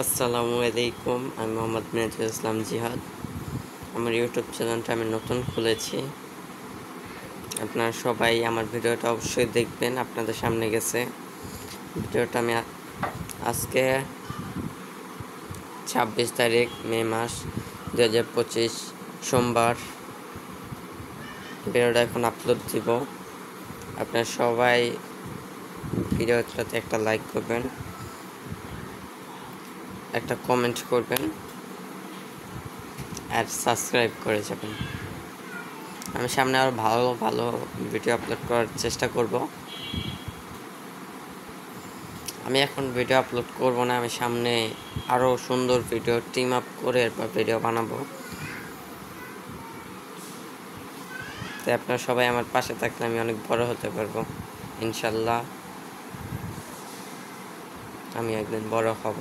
আসসালামু আলাইকুম, আমি মোহাম্মদ মিনাজুল ইসলাম জিহাদ। আমার ইউটিউব চ্যানেলটা আমি নতুন খুলেছি। আপনারা সবাই আমার ভিডিওটা অবশ্যই দেখবেন। আপনাদের সামনে গেছে ভিডিওটা আমি আজকে 26 তারিখ মে মাস 2025 সোমবার ভিডিওটা এখন আপলোড দিব। আপনারা সবাই ভিডিওটাতে একটা লাইক করবেন, একটা কমেন্ট করবেন আর সাবস্ক্রাইব করে যাবেন। আমি সামনে আরও ভালো ভালো ভিডিও আপলোড করার চেষ্টা করব। আমি এখন ভিডিও আপলোড করব না, আমি সামনে আরও সুন্দর ভিডিও টিম আপ করে এরপর ভিডিও বানাবো। তাই আপনারা সবাই আমার পাশে থাকলে আমি অনেক বড় হতে পারবো ইনশাল্লাহ। আমি একদিন বড় হব।